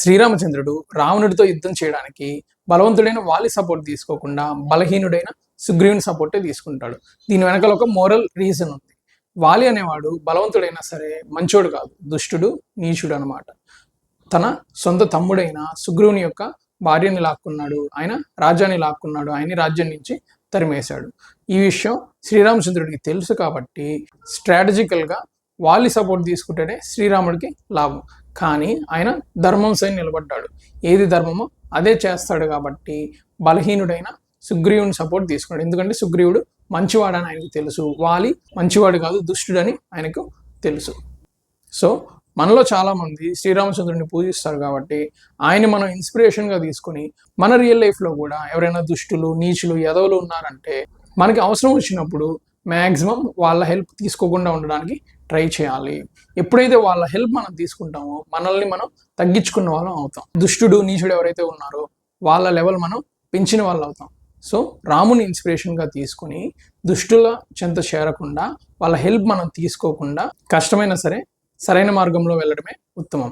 శ్రీరామచంద్రుడు రావణుడితో యుద్ధం చేయడానికి బలవంతుడైన వాలి సపోర్ట్ తీసుకోకుండా బలహీనుడైన సుగ్రీవుని సపోర్టే తీసుకుంటాడు. దీని వెనకాల ఒక మోరల్ రీజన్ ఉంది. వాలి అనేవాడు బలవంతుడైనా సరే మంచోడు కాదు, దుష్టుడు, నీచుడు అనమాట. తన సొంత తమ్ముడైన సుగ్రీవుని యొక్క భార్యని లాక్కున్నాడు, ఆయన రాజ్యాన్ని లాక్కున్నాడు, ఆయన్ని రాజ్యం నుంచి తరిమేశాడు. ఈ విషయం శ్రీరామచంద్రుడికి తెలుసు కాబట్టి స్ట్రాటజికల్గా వాలి సపోర్ట్ తీసుకుంటేనే శ్రీరాముడికి లాభం. కానీ ఆయన ధర్మం సైన్ నిలబడ్డాడు, ఏది ధర్మమో అదే చేస్తాడు కాబట్టి బలహీనుడైన సుగ్రీవుని సపోర్ట్ తీసుకున్నాడు. ఎందుకంటే సుగ్రీవుడు మంచివాడని ఆయనకు తెలుసు, వాలి మంచివాడు కాదు దుష్టుడని ఆయనకు తెలుసు. సో మనలో చాలామంది శ్రీరామచంద్రుడిని పూజిస్తారు కాబట్టి ఆయన్ని మనం ఇన్స్పిరేషన్గా తీసుకొని మన రియల్ లైఫ్లో కూడా ఎవరైనా దుష్టులు, నీచులు, ఎదవలు ఉన్నారంటే మనకి అవసరం వచ్చినప్పుడు మ్యాక్సిమం వాళ్ళ హెల్ప్ తీసుకోకుండా ఉండడానికి ట్రై చేయాలి. ఎప్పుడైతే వాళ్ళ హెల్ప్ మనం తీసుకుంటామో మనల్ని మనం తగ్గించుకున్న వాళ్ళం అవుతాం. దుష్టుడు, నీచుడు ఎవరైతే ఉన్నారో వాళ్ళ లెవెల్ మనం పెంచిన వాళ్ళు అవుతాం. సో రాముని ఇన్స్పిరేషన్గా తీసుకొని దుష్టుల చెంత చేరకుండా వాళ్ళ హెల్ప్ మనం తీసుకోకుండా కష్టమైనా సరే సరైన మార్గంలో వెళ్ళడమే ఉత్తమం.